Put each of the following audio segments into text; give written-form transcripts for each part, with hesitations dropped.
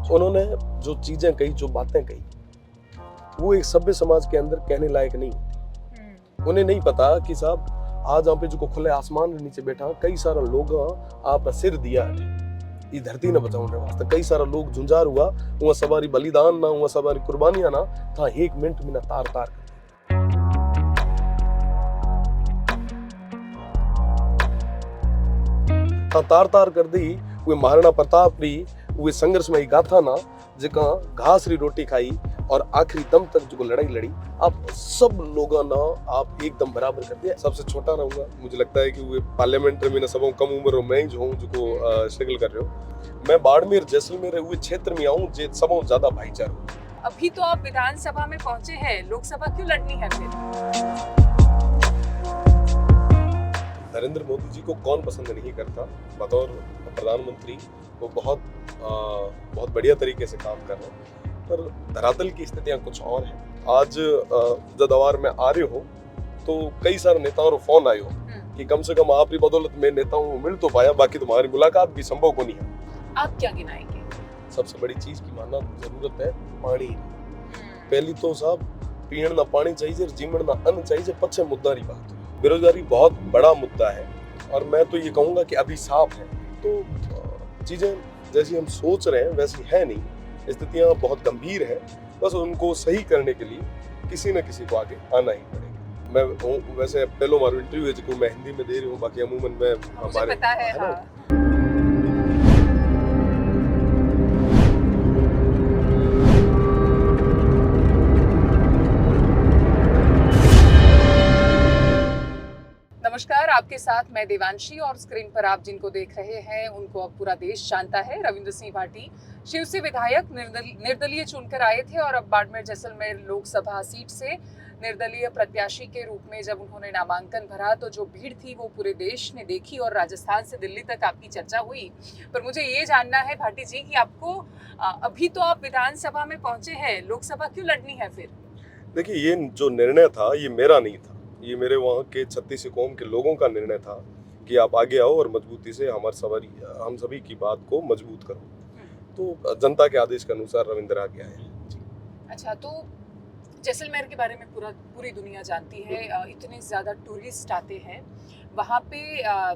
उन्होंने जो चीजें कही, जो बातें कही, वो एक सभ्य समाज के अंदर कहने लायक नहीं होती। उन्हें नहीं पता कि साहब आज आप जो खुले आसमान के नीचे बैठा कई सारा लोग आप सिर दिया ये धरती न बचाने वास्ते कई सारा लोग झुंझार हुआ वहाँ सवारी बलिदान ना वहाँ सवारी कुर्बानियां ना था 1 मिनट में ना तार तार तार तार कर दी। वे महाराणा प्रताप री वे संघर्षमयी गाथा ना जका घास री रोटी खाई और आखिरी दम तक जो लड़ाई लड़ी आप सब लोगों ना आप एकदम बराबर कर दिया। सबसे छोटा रहूंगा, मुझे लगता है कि वे पार्लियामेंट में ना सब कम उम्र हो मैं जो हूँ जो स्ट्रगल कर रहे हो। मैं बाड़मेर जैसलमेर हुए क्षेत्र में आऊँ जे सब ज्यादा भाईचारा। अभी तो आप विधानसभा में पहुंचे हैं, लोकसभा क्यों लड़नी है फिर? नरेंद्र मोदी जी को कौन पसंद नहीं करता। बतौर प्रधानमंत्री वो बहुत बढ़िया तरीके से काम कर रहे हैं, पर धरातल की स्थितियां कुछ और हैं। आज जदवार में आ रहे हो तो कई सारे नेताओं को फोन आयो कि कम से कम आपकी बदौलत में नेताओं को मिल तो पाया, बाकी तुम्हारी मुलाकात भी संभव को नहीं है। आप क्या गिनाएंगे? सबसे बड़ी चीज की मानना जरूरत है पानी। पहली तो साहब पीण ना पानी चाहिए, जीवन ना अन्न चाहिए, पच्छे मुद्दा री बात। बेरोजगारी बहुत बड़ा मुद्दा है और मैं तो ये कहूंगा कि अभी साफ है। तो चीजें जैसी हम सोच रहे हैं वैसी है नहीं, स्थितियां बहुत गंभीर है। बस उनको सही करने के लिए किसी न किसी को आगे आना ही पड़ेगा। मैं वैसे पहलो मारो इंटरव्यू है जो मैं हिंदी में दे रही हूँ, बाकी अमूमन मैं हमारे पता है, हाँ। नमस्कार, आपके साथ मैं देवांशी और स्क्रीन पर आप जिनको देख रहे हैं उनको अब पूरा देश जानता है। रविंद्र सिंह भाटी शिव से विधायक निर्दलीय चुनकर आए थे और अब बाड़मेर जैसलमेर लोकसभा सीट से निर्दलीय प्रत्याशी के रूप में जब उन्होंने नामांकन भरा तो जो भीड़ थी वो पूरे देश ने देखी और राजस्थान से दिल्ली तक आपकी चर्चा हुई। पर मुझे ये जानना है भाटी जी कि आपको अभी तो आप विधानसभा में पहुंचे हैं, लोकसभा क्यों लड़नी है फिर? देखिए, ये जो निर्णय था ये मेरा नहीं था, ये मेरे वहाँ के 36 कौम के लोगों का निर्णय था कि आप आगे आओ और मजबूती से हम सभी की बात को मजबूत करो। तो जनता के आदेश के अनुसार रविंद्र आ गया है। अच्छा, तो जैसलमेर के बारे में पूरी दुनिया जानती है, इतने ज़्यादा टूरिस्ट आते हैं वहाँ पे,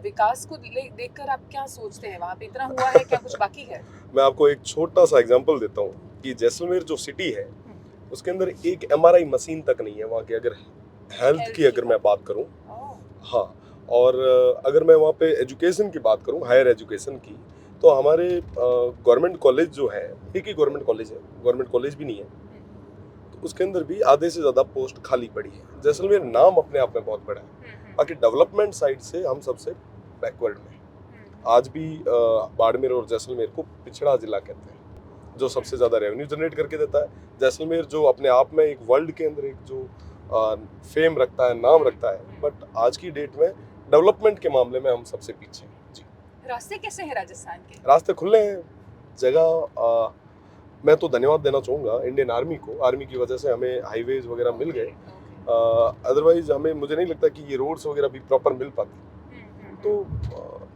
विकास को देखकर आप क्या सोचते हैं? वहाँ पे इतना हुआ है, क्या कुछ बाकी है? मैं आपको एक छोटा सा एग्जांपल देता हूँ कि जैसलमेर जो सिटी है उसके अंदर एक MRI मशीन तक नहीं है। वहाँ की अगर हेल्थ की अगर मैं बात करूँ, हाँ, और अगर मैं वहाँ पे एजुकेशन की बात करूँ, हायर एजुकेशन की, तो हमारे गवर्नमेंट कॉलेज जो है, एक ही गवर्नमेंट कॉलेज है, गवर्नमेंट कॉलेज भी नहीं है, तो उसके अंदर भी आधे से ज़्यादा पोस्ट खाली पड़ी है। जैसलमेर नाम अपने आप में बहुत बड़ा है, बाकी डेवलपमेंट साइड से हम सबसे बैकवर्ड में। आज भी बाड़मेर और जैसलमेर को पिछड़ा जिला कहते हैं, जो सबसे ज़्यादा रेवेन्यू जनरेट करके देता है। जैसलमेर जो अपने आप में एक वर्ल्ड के अंदर एक जो फेम रखता है, नाम रखता है, बट आज की डेट में डेवलपमेंट के मामले में हम सबसे पीछे हैं। जी, रास्ते कैसे हैं राजस्थान के? रास्ते खुले हैं जगह। मैं तो धन्यवाद देना चाहूँगा इंडियन आर्मी को, आर्मी की वजह से हमें हाईवेज वगैरह मिल गए। अदरवाइज हमें, मुझे नहीं लगता कि ये रोड्स वगैरह भी प्रॉपर मिल पाती। तो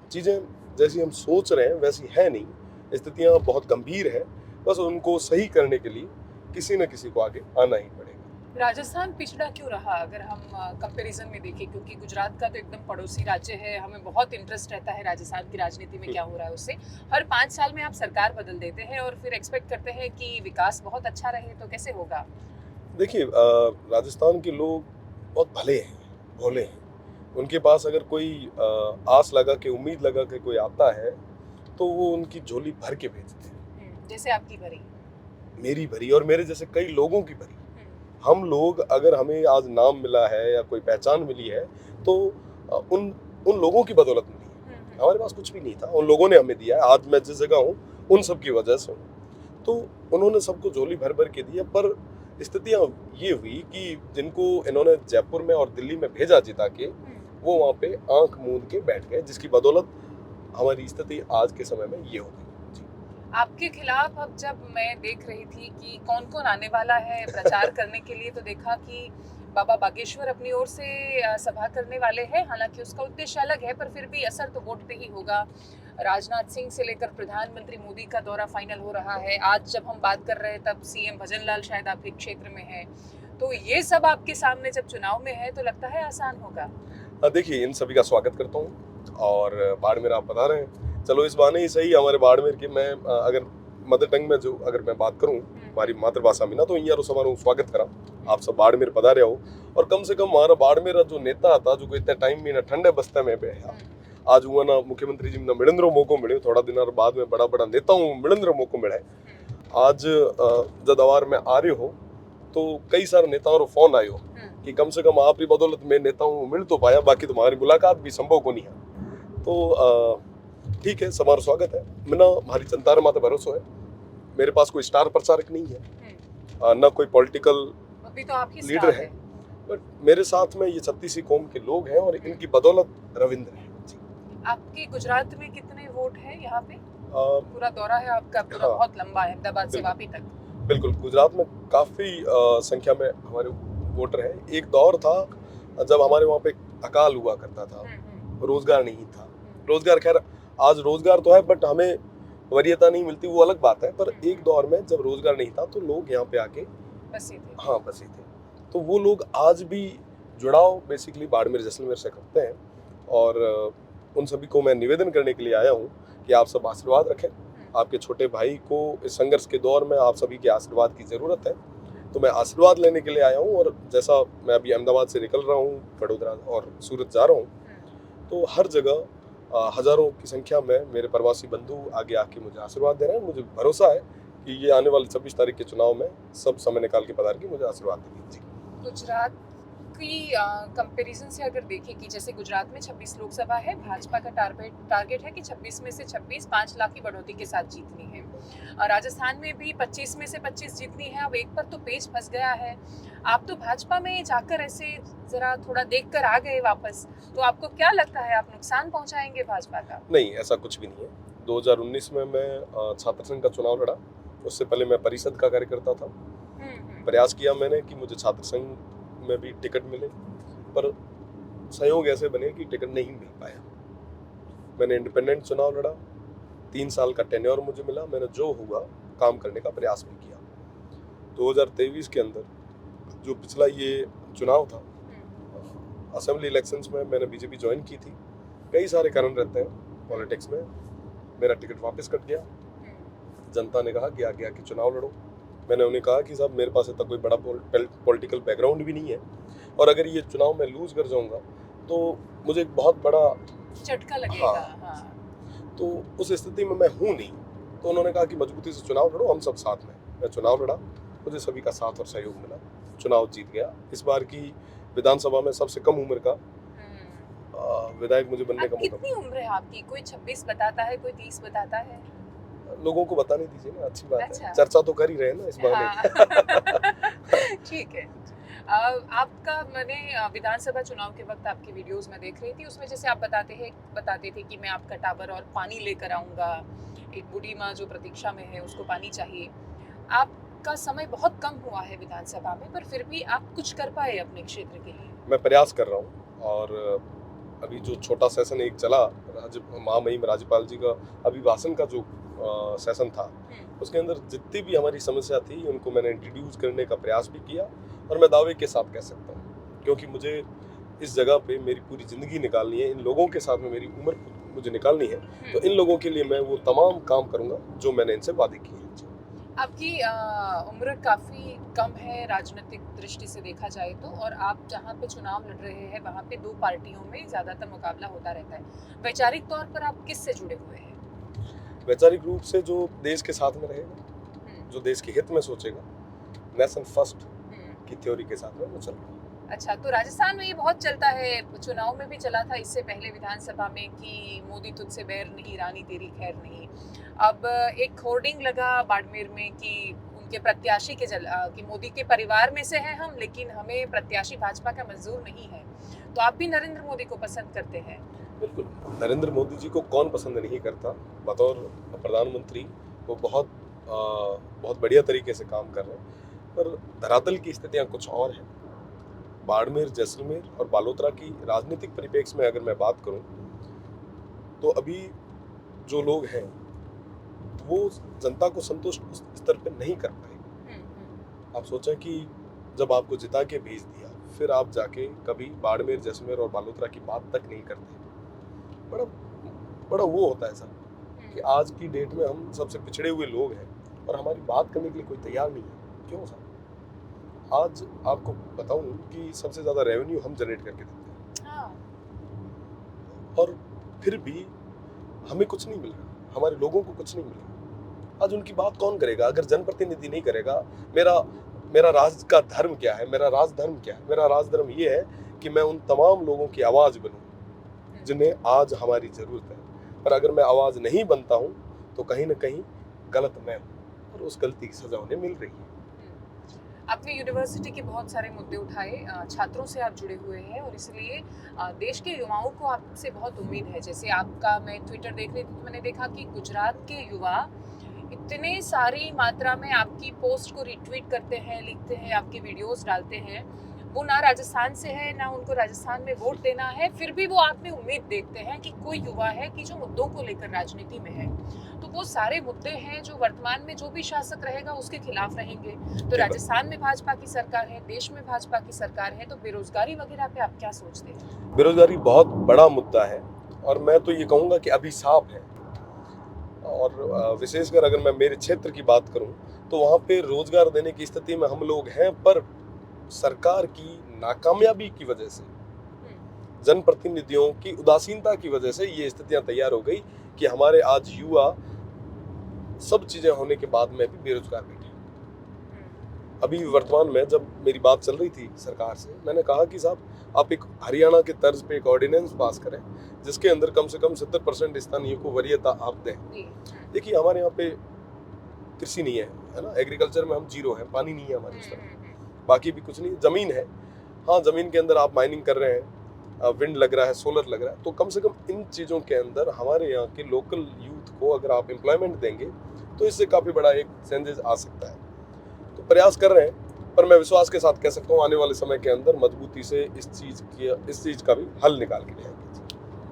चीज़ें जैसी हम सोच रहे हैं वैसी है नहीं, स्थितियाँ बहुत गंभीर है। बस उनको सही करने के लिए किसी न किसी को आगे आना ही पड़ेगा। राजस्थान पिछड़ा क्यों रहा अगर हम कंपैरिजन में देखें? क्योंकि गुजरात का तो एकदम पड़ोसी राज्य है, हमें बहुत इंटरेस्ट रहता है राजस्थान की राजनीति में क्या हो रहा है उससे। हर 5 साल में आप सरकार बदल देते हैं और फिर एक्सपेक्ट करते हैं कि विकास बहुत अच्छा रहे, तो कैसे होगा? देखिए, राजस्थान के लोग बहुत भले हैं, भोले हैं। उनके पास अगर कोई आस लगा के, उम्मीद लगा के कोई आता है तो वो उनकी झोली भर के भेजते हैं। जैसे आपकी भरी, मेरी भरी और मेरे जैसे कई लोगों की भरी। हम लोग, अगर हमें आज नाम मिला है या कोई पहचान मिली है तो उन लोगों की बदौलत मिली है। हमारे पास कुछ भी नहीं था, उन लोगों ने हमें दिया है। आज मैं जिस जगह हूँ उन सब की वजह से हूँ। तो उन्होंने सबको झोली भर भर के दिया, पर स्थितियाँ ये हुई कि जिनको इन्होंने जयपुर में और दिल्ली में भेजा जिता के, वो वहाँ पे आंख मूंद के बैठ गए, जिसकी बदौलत हमारी स्थिति आज के समय में ये हो गई। आपके खिलाफ अब जब मैं देख रही थी कि कौन कौन आने वाला है प्रचार करने के लिए, तो देखा कि बाबा बागेश्वर अपनी ओर से सभा करने वाले हैं। हालांकि उसका उद्देश्य अलग है, पर फिर भी असर तो वोट पे ही होगा। राजनाथ सिंह से लेकर प्रधानमंत्री मोदी का दौरा फाइनल हो रहा है। आज जब हम बात कर रहे हैं तब सीएम भजन लाल शायद आपके क्षेत्र में है, तो ये सब आपके सामने जब चुनाव में है तो लगता है आसान होगा। देखिए, इन सभी का स्वागत करता हूँ और बाड़मेर आप बता रहे हैं, चलो इस बहाने ही सही हमारे बाड़मेर की मैं अगर मदर टंग में जो अगर मैं बात करूँ हमारी मातृभाषा में ना, तो यारो समारोह स्वागत करा आप सब बाड़मेर पधारे हो। और कम से कम हमारा बाड़मेर जो नेता था जो इतने टाइम में ना ठंडे बस्ते में पे आज हुआ ना मुख्यमंत्री जी ने मिलेंद्रो मौको मिले, थोड़ा दिन और बाद में बड़ा बड़ा नेताओं मिलेंद्रो मौको मिले। आज जब अवार में आ रहे हो तो कई सारे नेताओं को फोन आयो कि कम से कम आपकी बदौलत में नेताओं मिल तो पाया, बाकी तुम्हारी मुलाकात भी संभव को नहीं है। तो ठीक है, समारोह स्वागत है। मैंने हमारी जनता रे माते भरोसा है, मेरे पास कोई स्टार प्रचारक नहीं है, ना कोई पॉलिटिकल अभी तो आप ही लीडर स्टार है, हैं। बट मेरे साथ में ये 36 कौम के लोग हैं और इनकी बदौलत रविंद्र है। आपके गुजरात में कितने वोट है यहाँ पे? आ, पूरा दौरा है आपका, पूरा हाँ। बहुत लंबा है, अहमदाबाद से बिल्कुल। वापी तक। बिल्कुल, गुजरात में काफी संख्या में हमारे वोटर हैं। एक दौर था जब हमारे वहाँ पे अकाल हुआ करता था, रोजगार नहीं था। रोजगार खैर आज रोजगार तो है बट हमें वरीयता नहीं मिलती, वो अलग बात है। पर एक दौर में जब रोजगार नहीं था तो लोग यहाँ पे आके बसे थे। हाँ बसे थे। तो वो लोग आज भी जुड़ाव बेसिकली बाड़मेर जैसलमेर से करते हैं और उन सभी को मैं निवेदन करने के लिए आया हूँ कि आप सब आशीर्वाद रखें। आपके छोटे भाई को इस संघर्ष के दौर में आप सभी के आशीर्वाद की ज़रूरत है, तो मैं आशीर्वाद लेने के लिए आया हूँ। और जैसा मैं अभी अहमदाबाद से निकल रहा हूँ, वडोदरा और सूरत जा रहा हूँ, तो हर जगह हज़ारों की संख्या में मेरे प्रवासी बंधु आगे आके मुझे आशीर्वाद दे रहे हैं। मुझे भरोसा है कि ये आने वाले 26 तारीख के चुनाव में सब समय निकाल के पधार के मुझे आशीर्वाद देंगे। जी। गुजरात की कंपैरिजन से अगर देखें कि जैसे गुजरात में 26 लोकसभा है, भाजपा का टारगेट है कि 26 में से 26 5 लाख की बढ़ोतरी के साथ जीतनी है। राजस्थान में भी 25 में से 25 जीतनी है। अब एक पर तो पेच फंस गया है। आप तो भाजपा में जाकर ऐसे जरा थोड़ा देखकर आ गए वापस, तो आपको क्या लगता है आप नुकसान पहुंचाएंगे भाजपा का? नहीं, ऐसा कुछ भी नहीं है। 2019 में मैं छात्र संघ का चुनाव लड़ा, उससे पहले मैं परिषद का कार्यकर्ता था। प्रयास किया मैंने कि मुझे छात्र संघ में भी टिकट मिले, पर संयोग ऐसे बने कि टिकट नहीं मिल पाया। मैंने इंडिपेंडेंट चुनाव लड़ा, 3 साल का टेन्योर मुझे मिला। मैंने जो हुआ काम करने का प्रयास भी किया। 2023 के अंदर जो पिछला ये चुनाव था, असेंबली इलेक्शंस में मैंने बीजेपी ज्वाइन की थी। कई सारे कारण रहते हैं पॉलिटिक्स में, मेरा टिकट वापस कट गया। जनता ने कहा कि आगे आके चुनाव लड़ो। मैंने उन्हें कहा कि साहब मेरे पास इतना कोई बड़ा पॉलिटिकल बैकग्राउंड भी नहीं है, और अगर ये चुनाव मैं लूज कर जाऊंगा तो मुझे एक बहुत बड़ा झटका लगेगा। हाँ। तो उस स्थिति में मैं हूँ नहीं। तो उन्होंने कहा कि मजबूती से चुनाव लड़ो, हम सब साथ में। मैं चुनाव लड़ा, मुझे सभी का साथ और सहयोग मिला, चुनाव जीत गया। इस बार की विधानसभा में सबसे कम उम्र का विधायक मुझे बनने का मौका। कितनी उम्र है आपकी? कोई 26 बताता है, कोई 30 बताता है। लोगों को बताने दीजिए ना, अच्छी बात अच्छा। है, चर्चा तो कर ही रहे हैं ना इस बारे हाँ। ठीक है। आपका मैंने विधानसभा चुनाव के वक्त आपकी वीडियोस में देख रही थी, उसमें जैसे आप बताते थे कि मैं आपका टावर और पानी लेकर आऊँगा, एक बूढ़ी माँ जो प्रतीक्षा में है उसको पानी चाहिए। आपका समय बहुत कम हुआ है विधानसभा में, पर फिर भी आप कुछ कर पाए अपने क्षेत्र के लिए। मैं प्रयास कर रहा हूँ। और अभी जो छोटा सेशन एक चला महामहिम राज्यपाल जी का अभिभाषण का जो सेशन था, उसके अंदर जितनी भी हमारी समस्या थी उनको मैंने इंट्रोड्यूस करने का प्रयास भी किया। और मैं दावे के साथ कह सकता हूँ, क्योंकि मुझे इस जगह पे मेरी पूरी ज़िंदगी निकालनी है, इन लोगों के साथ में मेरी उम्र मुझे निकालनी है, तो इन लोगों के लिए मैं वो तमाम काम करूँगा जो मैंने इनसे वादे किए हैं। आपकी उम्र काफ़ी कम है राजनीतिक दृष्टि से देखा जाए तो, और आप जहाँ पे चुनाव लड़ रहे हैं वहाँ पे 2 पार्टियों में ज़्यादातर मुकाबला होता रहता है। वैचारिक तौर पर आप किससे जुड़े हुए हैं? वैचारिक रूप से जो देश के साथ में रहेगा, जो देश के हित में सोचेगा, नेशन फर्स्ट की थ्योरी के साथ में मैं चल रहा हूँ। अच्छा, तो राजस्थान में ये बहुत चलता है, चुनाव में भी चला था, इससे पहले विधानसभा में कि मोदी तुझसे बैर नहीं, रानी तेरी खैर नहीं। अब एक होर्डिंग लगा बाड़मेर में कि उनके प्रत्याशी कि मोदी के परिवार में से हैं हम, लेकिन हमें प्रत्याशी भाजपा का मंजूर नहीं है। तो आप भी नरेंद्र मोदी को पसंद करते हैं? बिल्कुल, नरेंद्र मोदी जी को कौन पसंद नहीं करता। बतौर प्रधानमंत्री वो बहुत बढ़िया तरीके से काम कर रहे हैं, पर धरातल की स्थितियाँ कुछ और हैं। बाड़मेर, जैसलमेर और बालोतरा की राजनीतिक परिप्रेक्ष्य में अगर मैं बात करूं, तो अभी जो लोग हैं वो जनता को संतुष्ट उस स्तर पे नहीं कर पाए। आप सोचें कि जब आपको जिता के भेज दिया, फिर आप जाके कभी बाड़मेर, जैसलमेर और बालोतरा की बात तक नहीं करते। बड़ा बड़ा वो होता है सर कि आज की डेट में हम सबसे पिछड़े हुए लोग हैं और हमारी बात करने के लिए कोई तैयार नहीं है। क्यों सर? आज आपको बताऊं कि सबसे ज्यादा रेवेन्यू हम जनरेट करके देते हैं और फिर भी हमें कुछ नहीं मिल रहा, हमारे लोगों को कुछ नहीं मिल रहा। आज उनकी बात कौन करेगा अगर जनप्रतिनिधि नहीं करेगा? मेरा राज का धर्म क्या है? मेरा राजधर्म क्या है? मेरा राजधर्म ये है कि मैं उन तमाम लोगों की आवाज बनूं जिन्हें आज हमारी जरूरत है। पर अगर मैं आवाज नहीं बनता हूं तो कहीं ना कहीं गलत मैं हूं और उस गलती की सजा उन्हें मिल रही है। आपने यूनिवर्सिटी के बहुत सारे मुद्दे उठाए, छात्रों से आप जुड़े हुए हैं और इसलिए देश के युवाओं को आपसे बहुत उम्मीद है। जैसे आपका मैं ट्विटर देख रही थी तो मैंने देखा कि गुजरात के युवा इतने सारी मात्रा में आपकी पोस्ट को रिट्वीट करते हैं, लिखते हैं, आपकी वीडियोस डालते हैं। वो ना राजस्थान से है, ना उनको राजस्थान में वोट देना है, फिर भी वो आप में उम्मीद देखते हैं कि कोई युवा है कि जो मुद्दों को लेकर राजनीति में है। तो वो सारे मुद्दे हैं जो वर्तमान में जो भी शासक रहेगा उसके खिलाफ रहेंगे। तो राजस्थान में भाजपा की सरकार है, देश में भाजपा की सरकार है, तो बेरोजगारी वगैरह पे आप क्या सोचते हैं? बेरोजगारी बहुत बड़ा मुद्दा है और मैं तो ये कहूँगा कि अभिशाप है। और विशेषकर अगर मैं मेरे क्षेत्र की बात करूं तो वहाँ पे रोजगार देने की स्थिति में हम लोग हैं, पर सरकार की नाकामयाबी की वजह से, जनप्रतिनिधियों की उदासीनता की वजह से ये स्थितियां तैयार हो गई कि हमारे आज युवा सब चीजें होने के बाद में भी बेरोजगार बैठे। अभी वर्तमान में जब मेरी बात चल रही थी सरकार से, मैंने कहा कि साहब आप एक हरियाणा के तर्ज पे एक ऑर्डिनेंस पास करें जिसके अंदर कम से कम 70% स्थानीय को वरीयता आप दें। देखिए हमारे यहाँ पे कृषि नहीं है ना, एग्रीकल्चर में हम जीरो हैं, पानी नहीं है हमारे उस तरफ, बाकी भी कुछ नहीं, जमीन है। हाँ, जमीन के अंदर आप माइनिंग कर रहे हैं, विंड लग रहा है, सोलर लग रहा है, तो कम से कम इन चीज़ों के अंदर हमारे यहाँ के लोकल यूथ को अगर आप एम्प्लॉयमेंट देंगे तो इससे काफ़ी बड़ा एक चेंजेस आ सकता है। तो प्रयास कर रहे हैं, पर मैं विश्वास के साथ कह सकता हूँ आने वाले समय के अंदर मजबूती से इस चीज़ का भी हल निकाल के लाएंगे।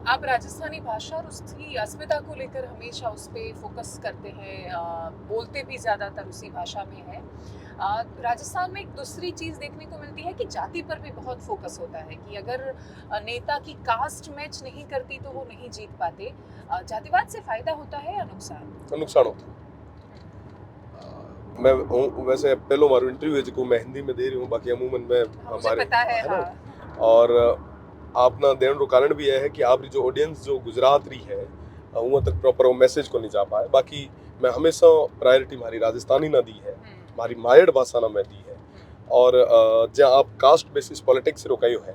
आप राजस्थानी भाषा और उसकी अस्मिता को लेकर हमेशा उस पर फोकस करते हैं, बोलते भी ज़्यादातर उसी भाषा में है। राजस्थान में एक दूसरी चीज़ देखने को मिलती है कि जाति पर भी बहुत फोकस होता है कि अगर नेता की कास्ट मैच नहीं करती तो वो नहीं जीत पाते। जातिवाद से फायदा होता है या नुकसान? नुकसान होता है। मैं वैसे पहलो मारो इंटरव्यू जो मैं हिंदी में दे रही हूँ, बाकी अमूमन में हमारे पता है ना। और आपना देने का कारण भी यह है कि आपकी जो ऑडियंस जो गुजरात रही है वहाँ तक प्रॉपर वो मैसेज को नहीं जा पाए। बाकी मैं हमेशा प्रायोरिटी हमारी राजस्थानी ना दी है, हमारी मायड़ भाषा ना मैं दी है। और जहाँ आप कास्ट बेसिस पॉलिटिक्स रोकायो है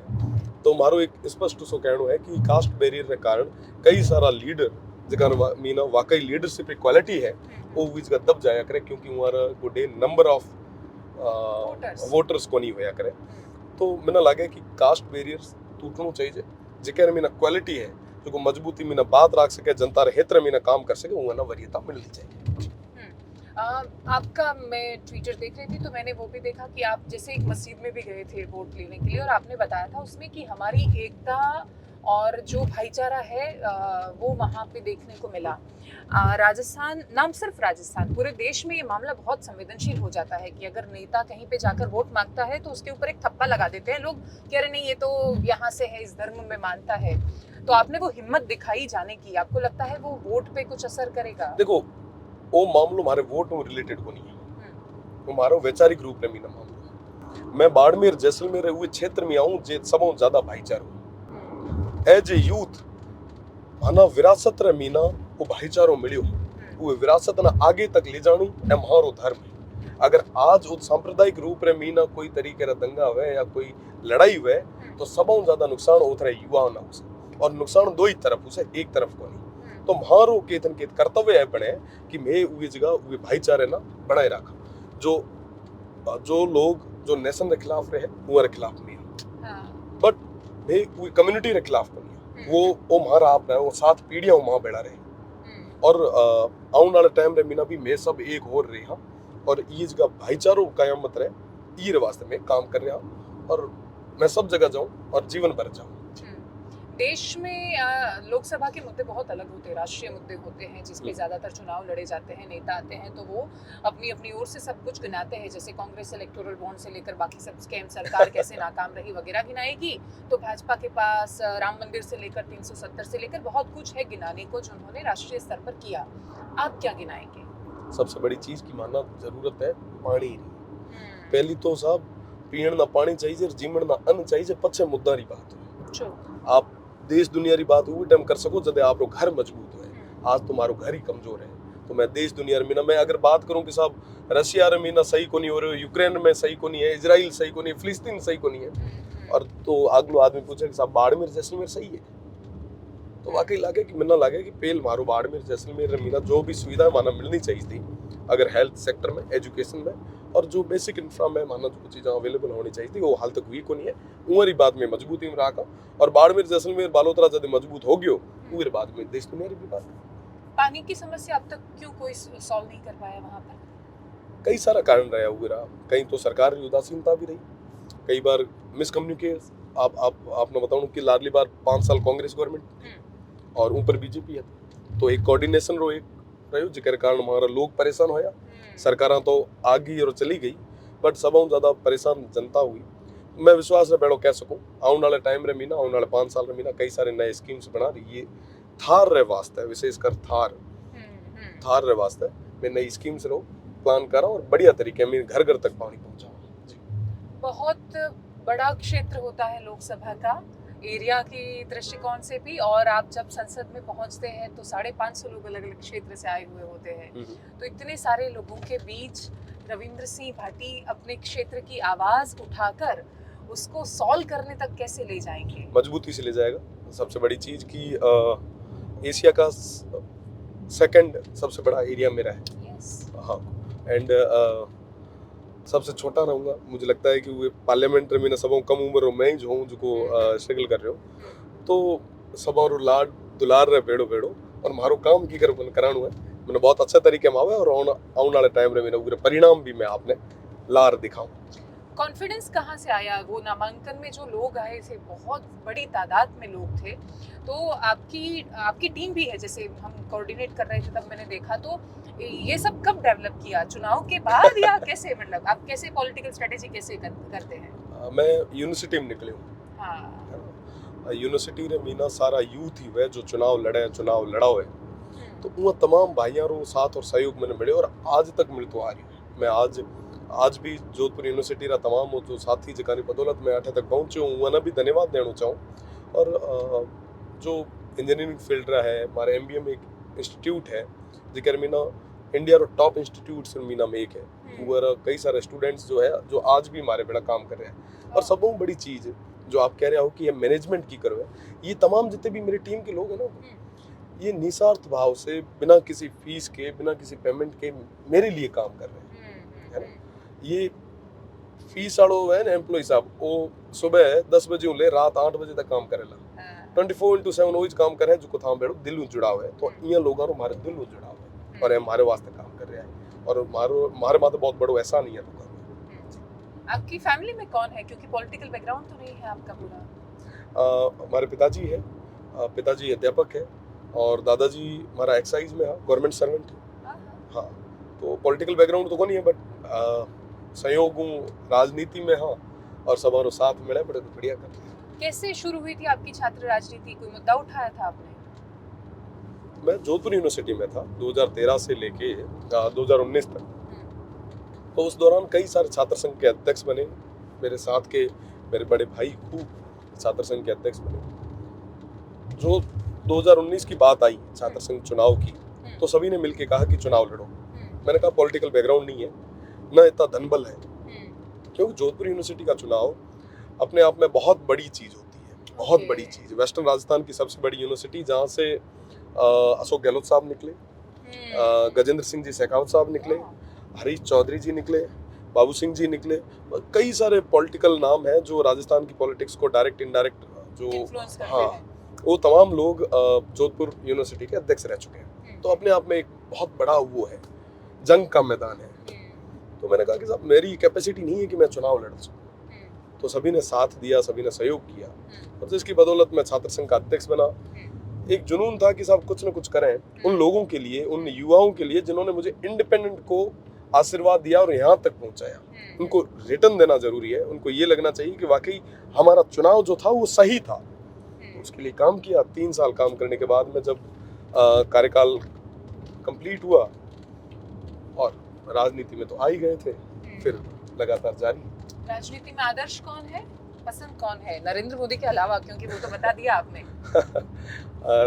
तो मारो एक स्पष्ट सो कहना है कि कास्ट बैरियर के कारण कई सारा लीडर जगह मीना वाकई लीडरशिप क्वालिटी है वो इसका दब जाया करे, क्योंकि हमारा गुडे नंबर ऑफ वोटर्स को नहीं होया करे। तो मैंने लगे कि कास्ट बैरियर्स टूटना चाहिए, जिकर मीना क्वालिटी है जो मजबूती मीना बात रख सके, जनता रे हित मीना काम कर सके, वो ना वरीयता मिलनी चाहिए। आपका मैं ट्विटर देख रही थी तो मैंने वो भी देखा कि आप जैसे एक मस्जिद में भी गए थे वोट लेने के लिए और आपने बताया था उसमें कि हमारी एकता और जो भाईचारा है वो वहाँ पे देखने को मिला। राजस्थान, नाम सिर्फ राजस्थान, पूरे देश में ये मामला बहुत संवेदनशील हो जाता है कि अगर नेता कहीं पे जाकर वोट मांगता है तो उसके ऊपर एक थप्पा लगा देते हैं लोग, कह रहे नहीं ये तो यहाँ से है, इस धर्म में मानता है। तो आपने वो हिम्मत दिखाई जाने की, आपको लगता है वो वोट पे कुछ असर करेगा? देखो वो मामलो हमारे वोट में रिलेटेड को नहीं है, वो हमारा वैचारिक रूप में मीना मामलो। मैं बाड़मेर जैसलमेर हुए क्षेत्र में आऊँ जे सबों ज्यादा भाईचारा एज ए यूथ माना विरासत रे मीना वो भाईचारो मिलियो, वो विरासत ना आगे तक ले जानी है हमारो धर्म है। अगर आज उस सांप्रदायिक रूप रे मीना कोई तरीके रा दंगा हुए या कोई लड़ाई हुए तो सबों ज्यादा नुकसान होता है युवाओं ना उसे, और नुकसान दो ही तरफ उसे, एक तरफ को नहीं। तो मारो केतन के कर्तव्य है बने कि मैं उस जगह वो भाईचारे ना बनाए रखा, जो लोग जो नेशन के खिलाफ रहे वो रे खिलाफ नहीं, बट मैं वो कम्युनिटी रे खिलाफ नहीं, वो मारा आप रहे, वो 7 पीढ़ियां वहां बैठा रहे। और आने वाले टाइम रे मीना भी मैं सब एक हो रही हाँ, और ये जगह भाईचारो कायमत रहे ये वास्ते में काम कर रहा हूँ और मैं सब जगह जाऊँ और जीवन भर जाऊँ। देश में लोकसभा के मुद्दे बहुत अलग होते हैं, राष्ट्रीय मुद्दे होते हैं जिसपे ज्यादातर चुनाव लड़े जाते हैं, नेता आते हैं तो वो अपनी अपनी ओर से सब कुछ गिनाते हैं, जैसे कांग्रेस इलेक्टोरल बॉन्ड से लेकर बाकी सब स्कैम, सरकार कैसे नाकाम रही वगैरह गिनाएगी, तो भाजपा के पास राम मंदिर से लेकर 370 से लेकर बहुत कुछ है गिनाने को जो उन्होंने राष्ट्रीय स्तर पर किया। आप क्या गिनाएंगे? सबसे बड़ी चीज की मानना जरूरत है पानी री। पहली तो साहब पीण ना पानी चाहिए, जीवन ना अन्न चाहिए, पछे मुद्दा री बात है। आप देश दुनिया री बात वो टाइम कर सको जब आप घर मजबूत है। आज तुम्हारो घर ही कमजोर है, तो मैं देश दुनिया में ना मैं अगर बात करूं कि साहब रशिया रे में ना सही को नहीं हो रहे, यूक्रेन में सही को नहीं है, इजराइल सही को नहीं है, फिलिस्तीन सही को नहीं है, और तो अगलो आदमी पूछे कि साहब बाड़मेर जैसलमेर सही है, तो वाकई लागे कि मिलना लागे कि पेल मारो बाड़मेर जैसलमेर मीना जो भी सुविधा माना मिलनी चाहिए थी, अगर हेल्थ सेक्टर में, एजुकेशन में और जो बेसिक इंफ्रा में माना जो चीज़ें अवेलेबल होनी चाहिए थी वो हाल तक हुई को नहीं है। उमरी बात में मजबूती में रहा और बाड़मेर जैसलमेर बालोतरा जब मजबूत हो गयो उमरी बात में देश दुनिया की बात। पानी की समस्या अब तक क्यों कोई सॉल्व नहीं कर पाया वहाँ पर? कई सारा कारण रहा हुए रहा, कहीं तो सरकार की उदासीनता भी रही, कई बार मिसकम्युनिकेट। आपने बताऊं कि लाडली बार 5 साल कांग्रेस गवर्नमेंट और ऊपर बीजेपी है, तो एक कोऑर्डिनेशन रो एक रहो जिकर कारण हमारा लोग परेशान होया। सरकारां तो आ गई और चली गई, बट सबों ज्यादा परेशान जनता हुई। मैं विश्वास से बैठो कह सकूं आने वाले टाइम रे मीना, आने वाले 5 साल रे मीना कई सारे नए स्कीम्स बना रही है। थार रे वास्ते विशेषकर थार रे वास्ते मैं नई स्कीम्स रो प्लान कर रहा हूं और बढ़िया तरीके में घर घर तक पानी पहुंचाऊं। बहुत बड़ा क्षेत्र होता है लोकसभा का, एरिया की दृष्टिकोण से भी, और आप जब संसद में पहुंचते हैं तो 550 लोग अलग अलग क्षेत्र से आए हुए होते हैं, तो इतने सारे लोगों के बीच रविंद्र सिंह भाटी अपने क्षेत्र की आवाज उठाकर उसको सॉल्व करने तक कैसे ले जाएंगे? मजबूती से ले जाएगा। सबसे बड़ी चीज की एशिया का सेकंड सबसे बड़ा एरिया मेरा है। हाँ, एंड सबसे छोटा रहूंगा। मुझे लगता है कि वो पार्लियामेंट में सबों कम उम्र में ही जो जो स्ट्रगल कर रहे हो, तो सबों लाड दुलार रहे बेड़ो बेड़ो और मारो काम की कर कराणु है मैंने बहुत अच्छे तरीके में आवे और आने वाले टाइम रे मेरे उग्र परिणाम भी मैं आपने लार दिखाऊं। कॉन्फिडेंस कहाँ से आया? वो नामांकन में जो लोग आए थे, बहुत बड़ी तादाद में लोग थे, तो आपकी टीम भी है, जैसे हम कोऑर्डिनेट कर रहे थे तब मैंने देखा, तो ये सब कब डेवलप किया? चुनाव के बाद या कैसे? मतलब आप कैसे पॉलिटिकल स्ट्रेटेजी कैसे करते हैं? मैं यूनिवर्सिटी में निकले हूँ। हाँ, यूनिवर्सिटी रे मीना सारा यूथ ही हुए जो चुनाव लड़ाओ है, तो वो तमाम भाइयों रो साथ और सहयोग मैंने मिले और आज तक मिलते आ रही है। मैं आज भी जोधपुर यूनिवर्सिटी रा तमाम जो साथी जिकानी बदौलत मैं अठे तक पहुंचे हूँ उन्हें भी धन्यवाद देना चाहूँ। और जो इंजीनियरिंग फील्ड रहा है, हमारे एमबीए में एक इंस्टीट्यूट है जिकर मीना इंडिया रो टॉप इंस्टीट्यूट मीना में एक है, वो कई सारे स्टूडेंट्स जो है जो आज भी हमारे बेड़ा काम कर रहे हैं। और सबों बड़ी चीज़ जो आप कह रहे हो कि ये मैनेजमेंट की करो है, ये तमाम जितने भी मेरी टीम के लोग हैं ना, ये निस्वार्थ भाव से बिना किसी फीस के, बिना किसी पेमेंट के मेरे लिए काम कर रहे हैं, है ना। ये फीस वालों है ना एम्प्लॉय साहब, वो सुबह 10 बजे ले रात 8 बजे तक काम करेला, 24/7 वही काम करे जो थाम बेड़ो दिल जुड़ाव है। तो ये लोगों रो हमारे दिल जुड़ाव है और हमारे वास्ते काम कर रहे हैं और हमारे माथे बहुत बड़ो ऐसा नहीं है। आपकी फैमिली में कौन है? क्योंकि पॉलिटिकल बैकग्राउंड तो नहीं है आपका पूरा। हमारे पिताजी है, पिताजी अध्यापक है और दादाजी हमारा एक्साइज में है, गवर्नमेंट सर्वेंट है। हाँ, तो पॉलिटिकल बैकग्राउंड तो नहीं है, बट सहयोग राजनीति में हाँ, और सब साथ मिले बड़े बढ़िया करते हैं। कैसे शुरू हुई थी आपकी छात्र राजनीति? कोई मुद्दा उठाया था आपने? मैं जोधपुर यूनिवर्सिटी में था 2013 से लेके 2019 तक, तो उस दौरान कई सारे छात्र संघ के अध्यक्ष बने। मेरे साथ के मेरे बड़े भाई खूब छात्र संघ के अध्यक्ष बने। जो 2019 की बात आई छात्र संघ चुनाव की, तो सभी ने मिलकर कहा कि चुनाव लड़ो। मैंने कहा पॉलिटिकल बैकग्राउंड नहीं है, न इतना धनबल है, क्योंकि जोधपुर यूनिवर्सिटी का चुनाव अपने आप में बहुत बड़ी चीज होती है, बहुत बड़ी चीज। वेस्टर्न राजस्थान की सबसे बड़ी यूनिवर्सिटी, जहाँ से अशोक गहलोत साहब निकले, गजेंद्र सिंह जी शेखावत साहब निकले, हरीश चौधरी जी निकले, बाबू सिंह जी निकले, कई सारे पॉलिटिकल नाम हैं जो राजस्थान की पॉलिटिक्स को डायरेक्ट इनडायरेक्ट जो हाँ, वो तमाम लोग जोधपुर यूनिवर्सिटी के अध्यक्ष रह चुके हैं। तो अपने आप में एक बहुत बड़ा वो है, जंग का मैदान है। तो मैंने कहा कि साहब मेरी कैपेसिटी नहीं है कि मैं चुनाव लड़ सकूं, तो सभी ने साथ दिया, सभी ने सहयोग किया, और जिसकी बदौलत मैं छात्र संघ का अध्यक्ष बना। एक जुनून था कि साहब कुछ न कुछ करें उन लोगों के लिए, उन युवाओं के लिए जिन्होंने मुझे इंडिपेंडेंट को आशीर्वाद दिया और यहाँ तक पहुँचाया। उनको रिटर्न देना जरूरी है, उनको ये लगना चाहिए कि वाकई हमारा चुनाव जो था वो सही था। उसके लिए काम किया। 3 साल काम करने के बाद में जब कार्यकाल कंप्लीट हुआ और राजनीति में तो आ ही गए थे, फिर लगातार जारी। राजनीति में आदर्श कौन है, पसंद कौन है नरेंद्र मोदी के अलावा, क्योंकि वो तो बता दिया आपने।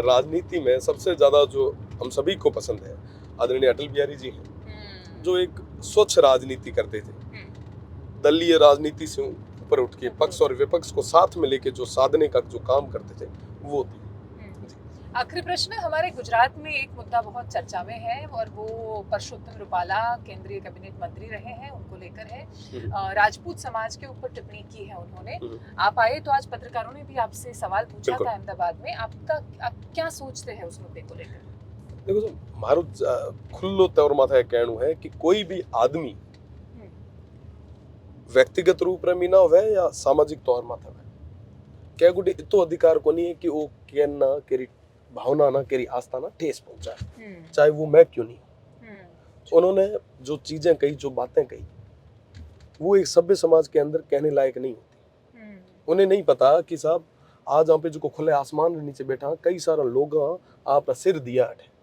राजनीति में सबसे ज्यादा जो हम सभी को पसंद है आदरणीय अटल बिहारी जी हैं, जो एक स्वच्छ राजनीति करते थे। दलीय राजनीति से ऊपर उठ के पक्ष और विपक्ष को साथ में लेके जो साधने का जो काम करते थे वो थी। आखिरी प्रश्न, हमारे गुजरात में एक मुद्दा बहुत चर्चा में है और वो परषोत्तम रूपाला केंद्रीय कैबिनेट मंत्री रहे हैं, उनको लेकर है। राजपूत समाज के ऊपर टिप्पणी की है उन्होंने। आप आए तो आज पत्रकारों ने भी आपसे सवाल पूछा था अहमदाबाद में, आप क्या सोचते हैं उस मुद्दे को लेकर? देखो तो मारो खुल्लो तौर माथा कहणु है कि कोई भी आदमी व्यक्तिगत रूप रे मीना हुए या सामाजिक तौर माथा हुए, क्या गुटे इतो अधिकार को नहीं है कि वो केना केरी भावना ना केरी आस्था ना ठेस पहुंचाए, चाहे वो मैं क्यों नहीं। उन्होंने जो चीजें कही, जो बातें कही, वो एक सभ्य समाज के अंदर कहने लायक नहीं होती। उन्हें नहीं पता कि साहब आज आप पे जो खुले आसमान के नीचे बैठा कई सारा लोग आप सिर दिया है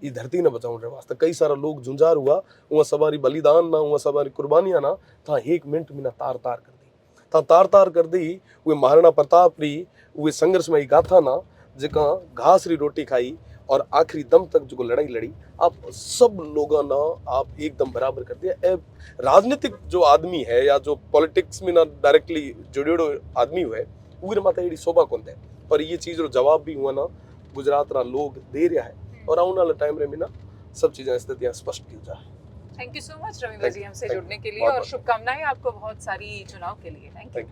ये धरती न बचाऊं रे वास्ते, कई सारा लोग जुंजार हुआ, वहाँ सवारी बलिदान ना, वहाँ सवारी कुर्बानियां ना था 1 मिनट में ना तार तार कर दी, था तार तार कर दी। वे महाराणा प्रताप री वे संघर्षमयी गाथा ना, जिका घास री रोटी खाई और आखिरी दम तक जो लड़ाई लड़ी, आप सब लोगों ना आप एकदम बराबर कर दिया। राजनीतिक जो आदमी है या जो पॉलिटिक्स में ना डायरेक्टली जुड़ेड़ो आदमी हुए उनके माता एडी शोभा कौन दे, पर ये चीज रो जवाब भी हुआ ना गुजरात रा लोग दे रहा है, और आने वाले टाइम रे में ना सब चीजें स्थितियां स्पष्ट की जाए। Thank you so much Ravindra ji हमसे जुड़ने के लिए, और शुभकामनाएं आपको बहुत सारी चुनाव के लिए। Thank you.